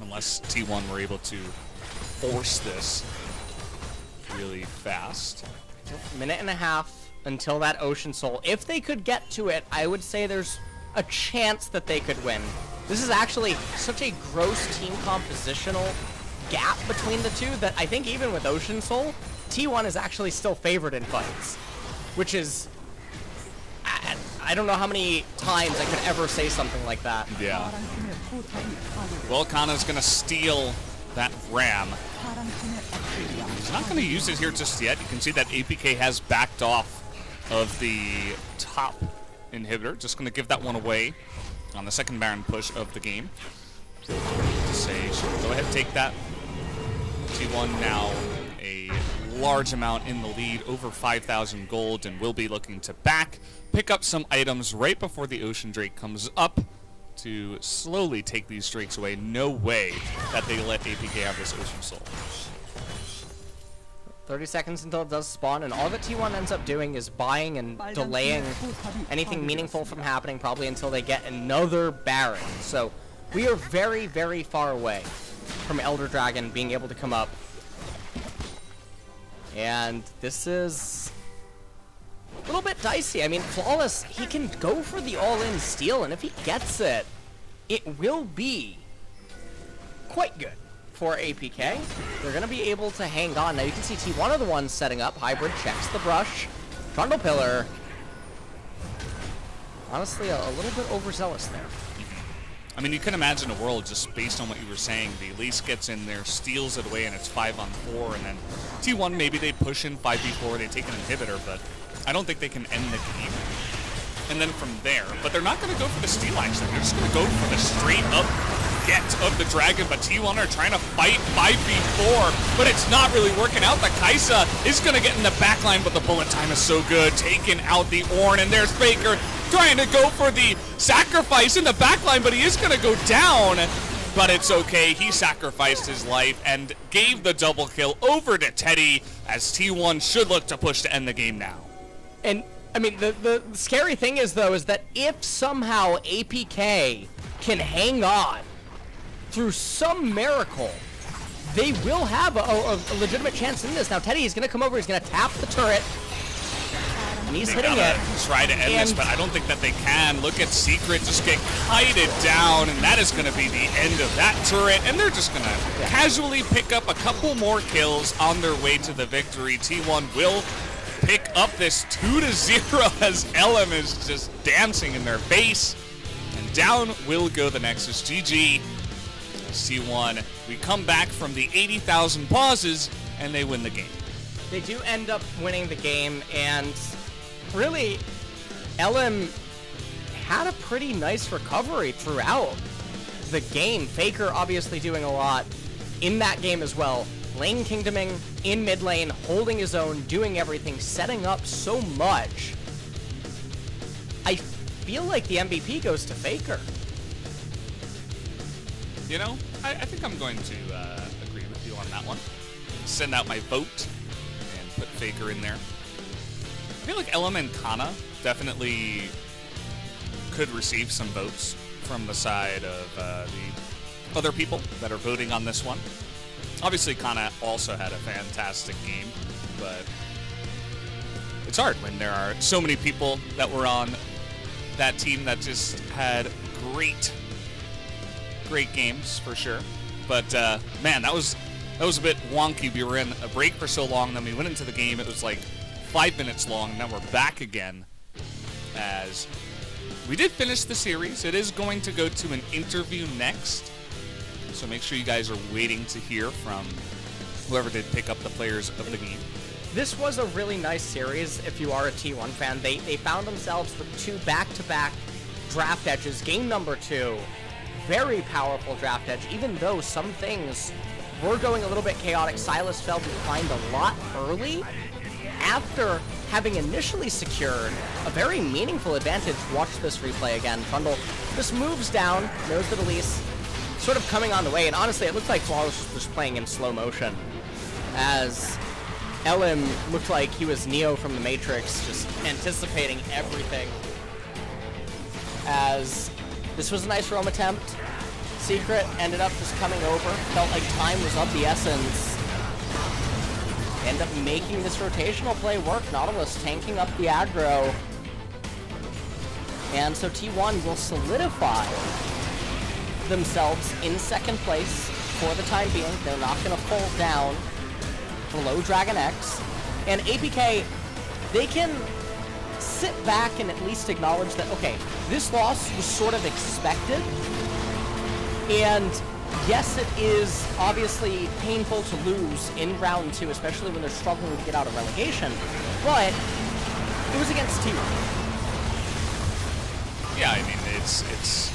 unless T1 were able to force this really fast. Minute and a half until that Ocean Soul. If they could get to it, I would say there's a chance that they could win. This is actually such a gross team compositional gap between the two that I think even with Ocean Soul, T1 is actually still favored in fights, which is, I don't know how many times I could ever say something like that. Yeah. Well, Kana's going to steal that Ram. He's not going to use it here just yet. You can see that APK has backed off of the top inhibitor. Just going to give that one away on the second Baron push of the game. To say, sure, go ahead, take that. T1 now a large amount in the lead, over 5,000 gold, and will be looking to pick up some items right before the Ocean Drake comes up to slowly take these Drakes away. No way that they let APK have this Ocean Soul. 30 seconds until it does spawn, and all that T1 ends up doing is buying and delaying anything meaningful from happening, probably until they get another Baron. So we are very, very far away from Elder Dragon being able to come up. And this is a little bit dicey. I mean, Flawless, he can go for the all-in steal, and if he gets it, it will be quite good for APK. They're going to be able to hang on. Now you can see T1 are the ones setting up. Hybrid checks the brush. Trundle Pillar. Honestly, a little bit overzealous there. I mean, you can imagine a world just based on what you were saying. The Elise gets in there, steals it away, and it's 5-on-4, and then T1, maybe they push in 5v4, they take an inhibitor, but I don't think they can end the game. And then from there, but they're not going to go for the steal action. They're just going to go for the straight up get of the dragon. But T1 are trying to fight 5v4, but it's not really working out. The Kaisa is going to get in the back line, but the bullet time is so good, taking out the Ornn, and there's Faker trying to go for the sacrifice in the back line, but he is going to go down. But it's okay, he sacrificed his life and gave the double kill over to Teddy, as T1 should look to push to end the game now. And I mean, the scary thing is, though, is that if somehow APK can hang on through some miracle, they will have a legitimate chance in this. Now, Teddy is going to come over, he's going to tap the turret, and he's hitting it. Try to end this, but I don't think that they can. Look at Secret just get kited down, and that is going to be the end of that turret, and they're just going to casually pick up a couple more kills on their way to the victory. T1 will pick up this 2-0 as LM is just dancing in their face. And down will go the Nexus. GG. C1. We come back from the 80,000 pauses, and they win the game. They do end up winning the game, and really, LM had a pretty nice recovery throughout the game. Faker obviously doing a lot in that game as well. Lane kingdoming in mid lane, holding his own, doing everything, setting up so much. I feel like the MVP goes to Faker. You know, I think I'm going to agree with you on that one. Send out my vote and put Faker in there. I feel like LM and Kana definitely could receive some votes from the side of the other people that are voting on this one. Obviously, Kana also had a fantastic game, but it's hard when there are so many people that were on that team that just had great games for sure. But man, that was a bit wonky. We were in a break for so long, then we went into the game. It was like 5 minutes long, and now we're back again. As we did finish the series, it is going to go to an interview next. So make sure you guys are waiting to hear from whoever did pick up the players of the game. This was a really nice series if you are a T1 fan. They found themselves with 2 back-to-back draft edges. Game number 2, very powerful draft edge, even though some things were going a little bit chaotic. Silas fell behind a lot early after having initially secured a very meaningful advantage. Watch this replay again. Trundle just moves down, knows that Elise sort of coming on the way, and honestly, it looked like Flawless was playing in slow motion, as LM looked like he was Neo from the Matrix, just anticipating everything. As this was a nice roam attempt, Secret ended up just coming over, felt like time was of the essence, end up making this rotational play work. Nautilus tanking up the aggro, and so T1 will solidify themselves in second place for the time being. They're not going to fall down below Dragon X. And APK, they can sit back and at least acknowledge that, okay, this loss was sort of expected. And yes, it is obviously painful to lose in round 2, especially when they're struggling to get out of relegation, but it was against T1. Yeah, I mean, it's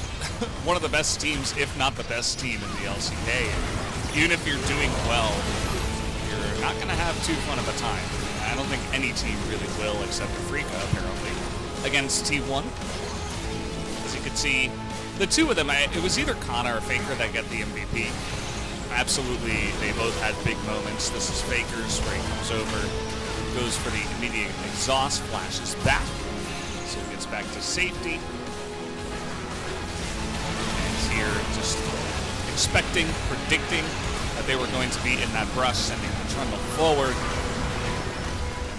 one of the best teams, if not the best team in the LCK. Even if you're doing well, you're not going to have too fun of a time. I don't think any team really will, except Afrika, apparently, against T1. As you can see, the two of them, it was either Kana or Faker that get the MVP. Absolutely, they both had big moments. This is Faker's, where he comes over, goes for the immediate exhaust, flashes back, so he gets back to safety. Here, just expecting, predicting that they were going to be in that brush, sending the Trundle forward.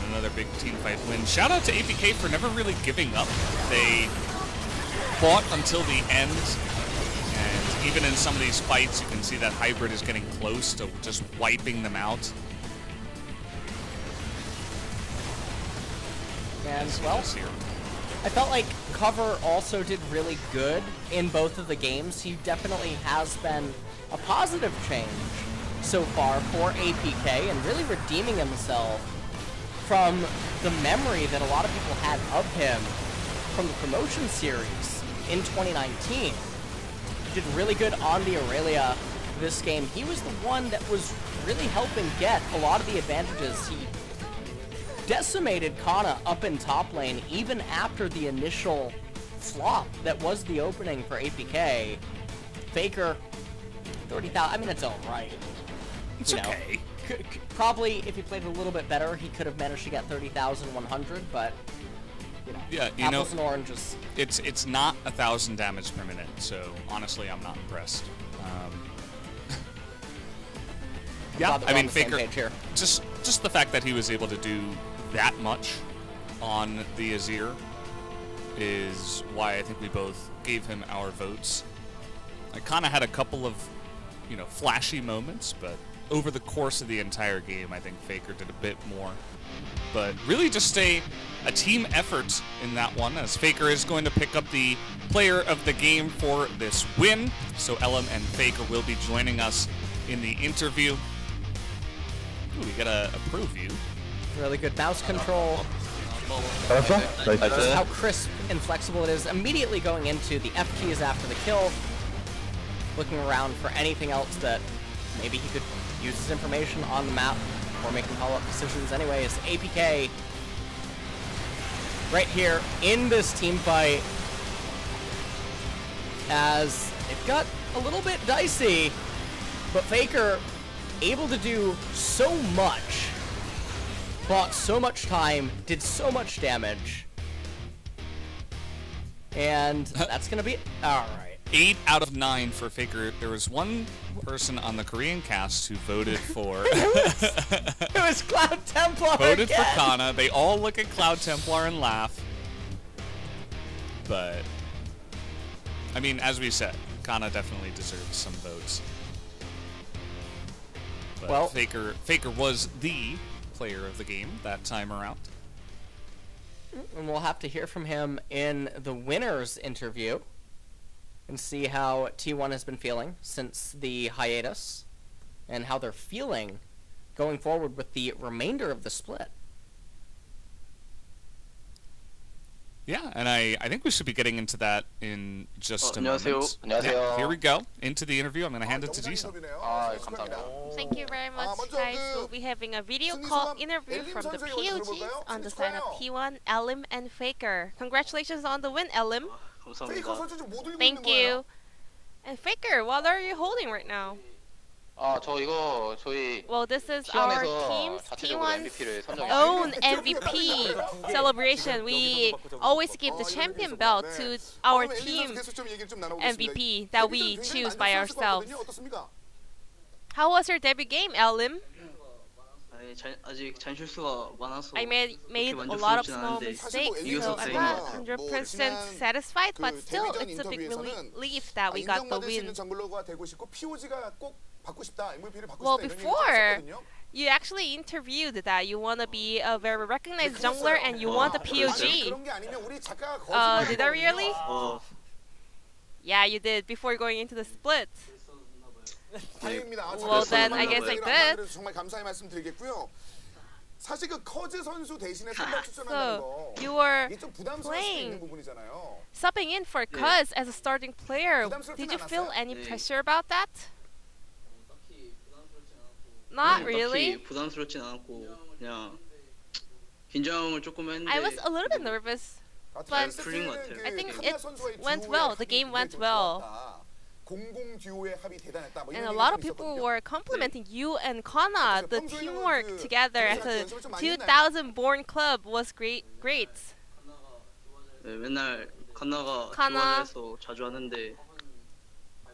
And another big team fight win. Shout out to APK for never really giving up. They fought until the end, and even in some of these fights, you can see that Hybrid is getting close to just wiping them out. And, well, I felt like Cover also did really good in both of the games. He definitely has been a positive change so far for APK and really redeeming himself from the memory that a lot of people had of him from the promotion series in 2019. He did really good on the Aurelia this game. He was the one that was really helping get a lot of the advantages. He decimated Kana up in top lane even after the initial flop that was the opening for APK. Faker, 30,000, I mean, it's alright. It's okay. Probably, if he played a little bit better, he could have managed to get 30,100, but, Yeah, you apples know, and oranges. it's not 1,000 damage per minute, so honestly, I'm not impressed. Yeah, Glad that I we're mean, on the same Faker, page here. just the fact that he was able to do that much on the Azir is why I think we both gave him our votes. I kind of had a couple of, flashy moments, but over the course of the entire game, I think Faker did a bit more. But really just a team effort in that one, as Faker is going to pick up the player of the game for this win. So Ellum and Faker will be joining us in the interview. Ooh, we got a pro view. Really good mouse control. 나이스. How crisp and flexible it is. Immediately going into the F keys after the kill. Looking around for anything else that maybe he could use his information on the map or making follow-up decisions. Anyways, APK right here in this team fight as it got a little bit dicey, but Faker able to do so much, bought so much time, did so much damage, and that's gonna be it. All right. 8 out of 9 for Faker. There was one person on the Korean cast who voted for It was Cloud Templar voted for again. Kana. They all look at Cloud Templar and laugh. But I mean, as we said, Kana definitely deserves some votes. But Well, Faker was the player of the game that time around. and we'll have to hear from him in the winners interview and see how T1 has been feeling since the hiatus and how they're feeling going forward with the remainder of the split. Yeah, and I think we should be getting into that in just a 안녕하세요. moment. 안녕하세요. Yeah, here we go. Into the interview. I'm going to hand it to Jisung. 아, 감사합니다. Thank you very much, guys. We'll be having a video call interview from the POGs on the side of T1, Elim, and Faker. Congratulations on the win, Elim. 감사합니다. Thank you. And Faker, what are you holding right now? 저 이거 저희 Well, this is our T1에서 team's 자체적으로 T1's MVP를 선정했어요. own MVP celebration. We always give the champion belt to our team MVP that we choose by ourselves. How was your debut game, Elim? 아직 잔실수가 많아서 I made a lot of small mistakes, so I'm not 100% satisfied, but still, it's a big relief that we got the win. Well, before, you actually interviewed that you want to be a very recognized jungler and you want the POG. Did I really? Yeah, you did before going into the split. Well, then I guess I did. So, you were playing, subbing in for Cuz as a starting player. Did you feel any pressure about that? Not really. 부담스럽진 않았고 그냥 긴장을 조금 했는데 I was a little bit nervous, but I think it went well. The game went well. And a lot of people were complimenting you and Kana. The teamwork together as a 2000 born club was great. 맨날 칸나가 칸나. 좋아해서 자주 하는데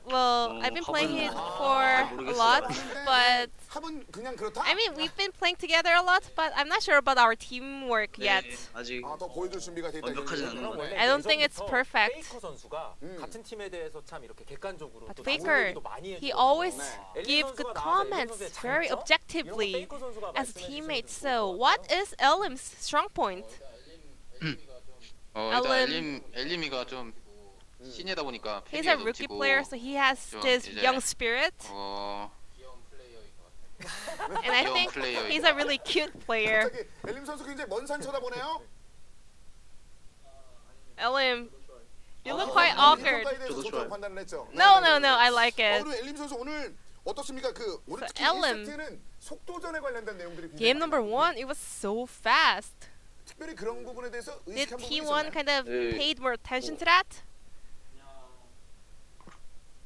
Well, I've been playing it for a lot, but I mean, we've been playing together a lot, but I'm not sure about our teamwork yet. 아직 완벽하진 않은 것 같아요. I don't think it's perfect. 페이커 선수가 같은 팀에 대해서 참 이렇게 객관적으로 But 또 Faker, 좋은 얘기도 많이 he 해주고. always 엘린 give 선수가 good 나와서 엘린 comments 선수의 very 장점? objectively 이런 거 페이커 선수가 as a 말씀해 teammate. 주시면 So, what is Elim's strong point? 일단 엘림. 엘림이가 좀 신예다 보니까 He's a 패기가 rookie 넘치고 player, so he has 좀 this 이제 young spirit. And I 귀여운 think 플레이어입니다. he's a really cute player. 갑자기 엘림 선수 굉장히 먼 산 쳐다보네요. Elim, you look quite awkward. 평가에 대해서 저도 좋다고 좋아요. 판단을 했죠. No, no, no, I like it. 그리고 엘림 선수 오늘 어떻습니까? 그 오늘 So 특히 엘림. 1세트는 속도전에 관련된 내용들이 굉장히 Game number 많아요. 1, it was so fast. 특별히 그런 부분에 대해서 Did 의식한 부분이 T1 있었나요? kind of 네. paid more attention to that?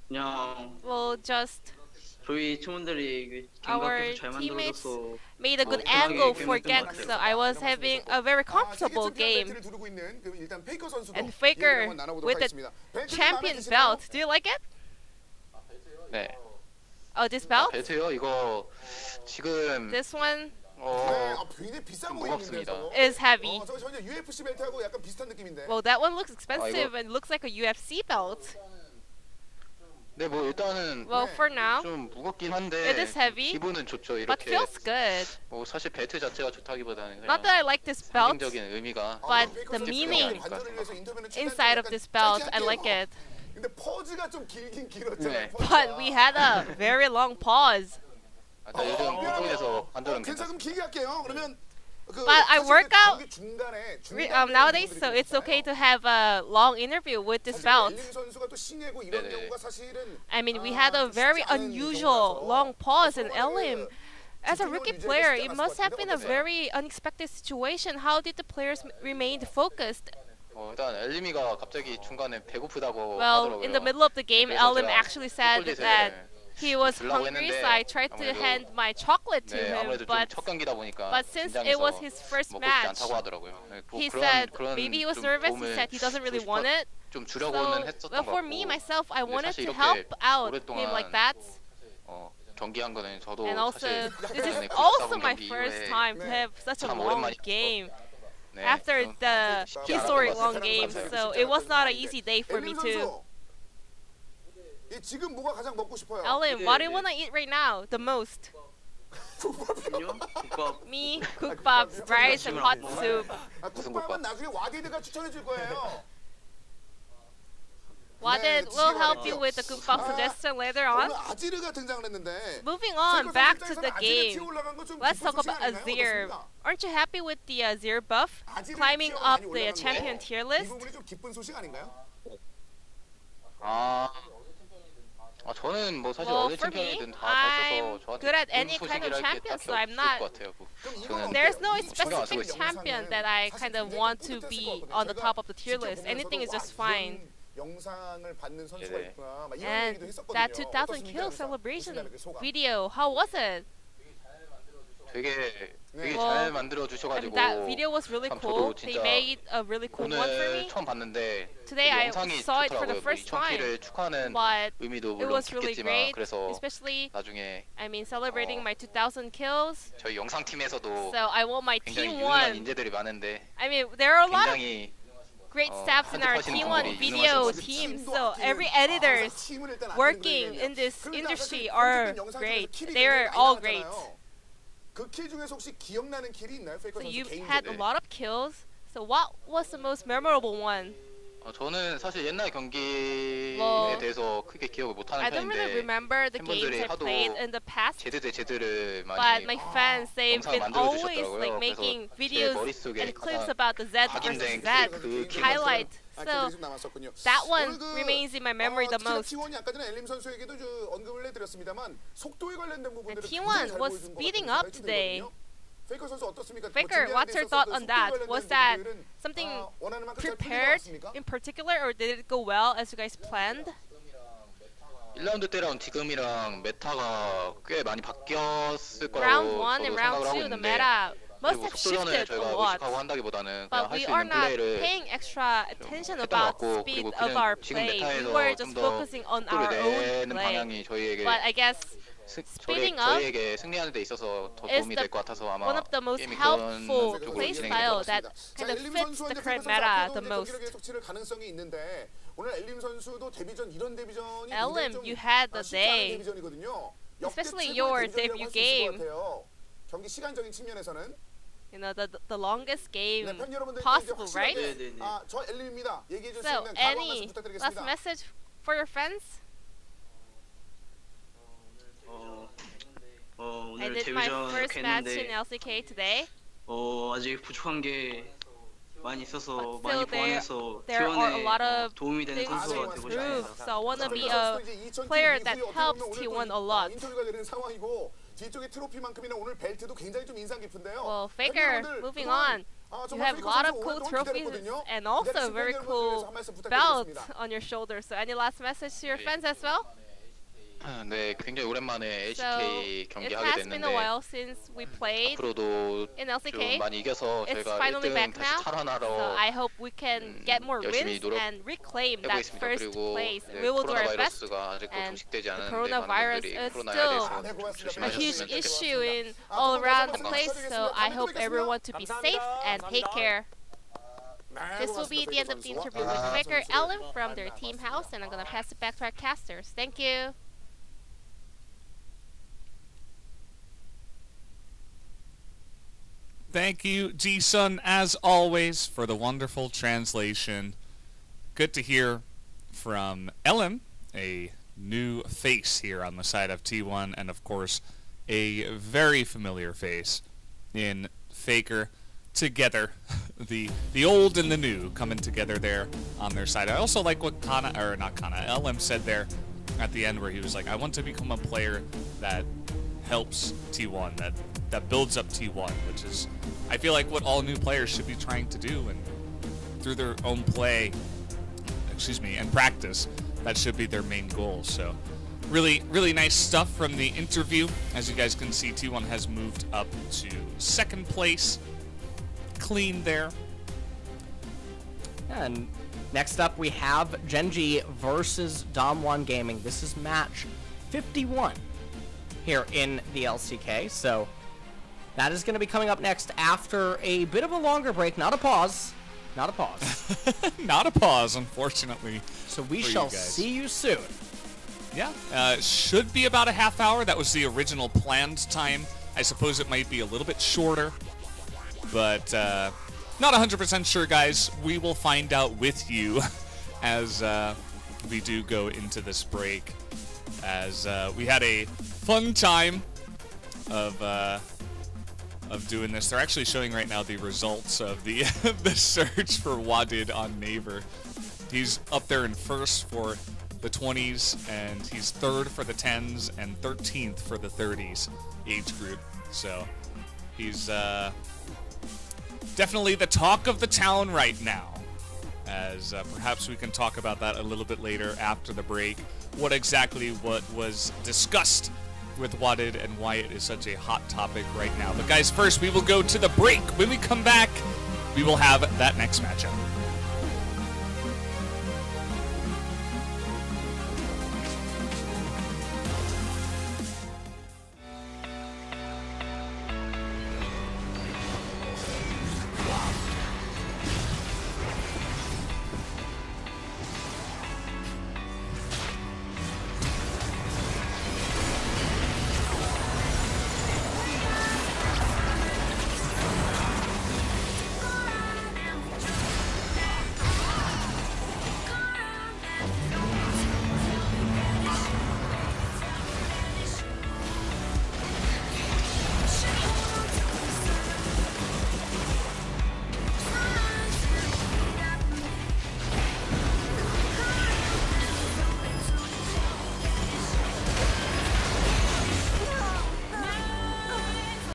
그냥 Well, just 저희 팀원들이 Our 갱각 계속 잘 teammates 만들어줘서 made a good 편하게 angle 게임을 for 했던 것 gank, 같아요. so I was having a very comfortable 세계 챔피언 game. 벨트를 두르고 있는 그 일단 페이커 선수도 And Faker 얘기를 한번 나눠보도록 with the 하겠습니다. 벨트는 champion 마음에 드시나요? belt. Do you like it? 네. Oh, this belt? 벨트요? 이거 지금 This one 네, 굉장히 비싸 좀 보이는데 무겁습니다. 저거. is heavy. 저거 전혀 UFC 벨트하고 약간 비슷한 느낌인데. Well, that one looks expensive 이거- and looks like a UFC belt. 네, 뭐 일단은 Well, 네. for now, 좀 무겁긴 한데 It is heavy, 기분은 좋죠. but 이렇게 feels good. 뭐 사실 벨트 자체가 좋다기보다는 Not that I like this belt, 상징적인 의미가 but 페이커 the 선수 meaning 관절을 위해서 인터뷰는 inside of 약간 this belt, 짧게 I like 할게요. it. 근데 퍼즈가 좀 길긴 길었잖아요. 네. 퍼즈가. But we had a very long pause. 아, 요즘 운동에서 관절은 괜찮아, 그럼 괜찮습니다. 길게 할게요. 그러면 그 But I 사실 work out 경기 중간에 Nowadays, so it's okay to have a long interview with this belt. 엘림 선수가 또 신예고 이런 네네. 경우가 사실은 I mean, we had a very unusual long pause in Elim. As a rookie player, it must have been a very unexpected situation. How did the players remain focused? 일단 엘리미가 갑자기 중간에 배고프다고 Well, 하더라고요. in the middle of the game, 그래서 Elim 제가 actually said 초콜릿을 that he was 주려고 hungry, 했는데 so I tried to 아무래도- hand my chocolate to 네, him. 아무래도 좀 첫 경기다 보니까 but since it 긴장해서 was his first 먹고 싶지 match, 않다고 하더라고요. 네, he 그런- said 그런 maybe he was 좀 nervous. He 도움을 said he doesn't really 주고 want it. 좀 So, 주려고는 했었던 well, 것 for 같고 me myself, I 근데 wanted 사실 to 이렇게 help out him 오랫동안 like that. 경기한 거는 저도 And also, 사실 this is 예전에 also 94분 my 경기 first 이후에 time to have such a 참 long 오랜만이었고, game 네, after 좀 the 쉽지 historic 않았던 것 long 같아요. game. So it was not an easy day for me 엘림 too. 선수, 이 지금 뭐가 가장 먹고 싶어요? Elim, what do you want to eat right now the most? 군요? 국밥 Me, 국밥, rice, and hot soup. 무슨 국밥은 국밥? 나중에 와디드가 추천해 줄 거예요. Wadid will help you with the 국밥 suggestion later on. 오늘 아지르가 등장을 했는데 Moving on, back to the game. Let's Let's talk about Azir. Aren't you happy with the Azir buff? Climbing up the champion tier 이 list? 부분이 좀 기쁜 소식 아닌가요? 저는 뭐 사실 Well, 어느 for me, 챔피언이든 다 I'm 잘 써서 good at 저한테 any 좋은 kind of 소식이랄 게 champion, 딱히 so I'm 없을 not. 것 같아요. 저는 There's no 신경 안 쓰고 specific 있어요. champion that I kind of want to be on the top of the tier list. Anything is just fine. 영상을 받는 선수가 네네. 있구나. 막 이런 And 얘기도 했었거든요. that 2000 어떻습니까? kill 그래서 celebration 보시면 이렇게 소감. video, how was it? 되게 Well, 잘 만들어 And 주셔가지고 that video was really 참 cool. 저도 They 진짜 made a really cool one for 오늘 me. 처음 봤는데 Today 되게 I 영상이 saw it for the 좋더라고요. first time, 2000킬을 축하하는 but 의미도 it 물론 was really 깊겠지만 great, 그래서 especially 나중에 I mean celebrating my 2000 kills. 저희 영상팀에서도 So I want my 굉장히 team 유능한 one. 인재들이 많은데 I mean there are a lot of 굉장히 great staffs in our 편집하시는 T1 분들이 video 유능하신 team. 팀도 So 아끼는- every 아, editors 팀을 일단 아끼는 working 분들이네요. in this 그러니까 industry 사실 are 편집된 영상 great. 중에서 킬이 They're 굉장히 all 많이 great. 나왔잖아요. 그 킬 중에서 혹시 기억나는 킬이 있나요? 페이커 So 선수 you've 개인적으로? had a lot of kills. So what was the most memorable one? 저는 사실 옛날 경기에 Well, 대해서 크게 기억을 못하는 I don't really 편인데 remember the games 팬분들이 I 하도 played in the past. 제드 대 제드를 But 많이 my fans, they've 영상을 been 만들어 always 주셨더라고요. like 그래서 making 제 videos 머릿속에 and clips 가장 about the Z versus 각인된 Z 그 킬이 highlight. 아, So 좀 남았었군요. that one 오늘 그, remains in my memory the 특히나 most. T1이 아까 전에 엘림 선수에게도 언급을 해드렸습니다만 속도에 관련된 부분들을 T1 굉장히 잘 was 보여준 것 speeding 같은 up 생각이 좀 today. 들거든요. 페이커 선수 어떻습니까? Faker, 뭐 what's your thought on that? Was that something 원하는 만큼 잘 풀린 것 prepared 같습니까? in particular, or did it go well as you guys planned? 1라운드 때랑 지금이랑 메타가 꽤 많이 바뀌었을 Round 거라고 1 저도 and 생각을 round 하고 2, the 있는데 meta must 그리고 have 속도전을 shifted a 저희가 lot. 의식하고 한다기보다는 그냥 But 할 we 수 are 있는 not 플레이를 paying extra attention 했던 것 about 같고 speed 그리고 of our 그냥 지금 play. We 메타에서 were 좀 just 더 focusing on 속도를 our own 내는 play. 방향이 저희에게 But I guess speeding up 저희에게 승리하는 데 있어서 더 is 도움이 the 될 것 같아서 아마 one of the most 게임이 helpful 그런 쪽으로 play 진행이 될 style 것 that 같습니다. kind of fits the current meta the most. 경기를 계속 치를 가능성이 있는데 오늘 엘림 선수도 데뷔전 이런 데뷔전이 Elim, 굉장히 좀 you had the 쉽지 않은 day. 데뷔전이거든요. Especially 역대 your 최고의 데뷔전이라고 debut 할수 있을 것 game. 같아요. 경기 시간적인 측면에서는 You know, the longest game 네, 팬 여러분들께 possible, 이제 right? 확실하게, 네네네. 저 엘림입니다. 얘기해 줄 수 So, 있는 각오 한 any 말씀 last 부탁드리겠습니다. message for your friends? 오늘 did my 데뷔전 first 이렇게 match in 했는데 LCK today. 아직 부족한 게 많이 있어서 But 많이 still 보완해서 there are a lot T1에 of 도움이 되는 things to 선수가 되고 improve. 싶습니다. So I want to be a player that helps T1 a lot. 인터뷰가 되는 상황이고 뒤쪽에 트로피만큼이나 오늘 벨트도 굉장히 좀 인상 깊은데요. Well, Faker, moving on. You have a lot of cool trophies and also a very cool belt on your shoulder. So any last message to your fans as well? 네, 굉장히 오랜만에 So LCK it 경기 하게 has been a 됐는데 while since we played 앞으로도 in 좀 LCK. 많이 이겨서 It's 저희가 finally 1등 back 다시 now. So 탈환하러 I hope we can get more 열심히 wins and reclaim that 해보겠습니다. first 그리고 place. 네, We will do 코로나 our best. 바이러스가 아직도 And 종식되지 the 않았는데 많은 coronavirus 분들이 is 코로나에 still 대해서 좀 a huge 조심하셨으면 issue 좋겠습니다. in all around the place. So I hope everyone to be safe and take care. This will be the end of the interview with Faker Ellen from their team house, and I'm gonna pass it back to our casters. Thank you. Thank you, Ji-sun, as always, for the wonderful translation. Good to hear from Ellen, a new face here on the side of T1, and of course, a very familiar face in Faker. Together, the old and the new coming together there on their side. I also like what LM said there at the end, where he was like, I want to become a player that helps T1, that builds up T1, which is, I feel like, what all new players should be trying to do, and through their own play, and practice, that should be their main goal. So really, really nice stuff from the interview. As you guys can see, T1 has moved up to second place. Clean there. And next up we have Genji versus Dom1 Gaming. This is match 51 here in the LCK. So that is going to be coming up next after a bit of a longer break. Not a pause. Not a pause. Not a pause, unfortunately. So we shall see you soon. Yeah, should be about a half hour. That was the original planned time. I suppose it might be a little bit shorter. But not 100% sure, guys. We will find out with you as we do go into this break. As we had a fun time of doing this. They're actually showing right now the results of the the search for Wadid on Naver. He's up there in first for the 20s, and he's third for the 10s, and 13th for the 30s age group. So he's definitely the talk of the town right now, as perhaps we can talk about that a little bit later after the break, what was discussed with Wadid and why it is such a hot topic right now. But guys, first we will go to the break. When we come back, we will have that next matchup.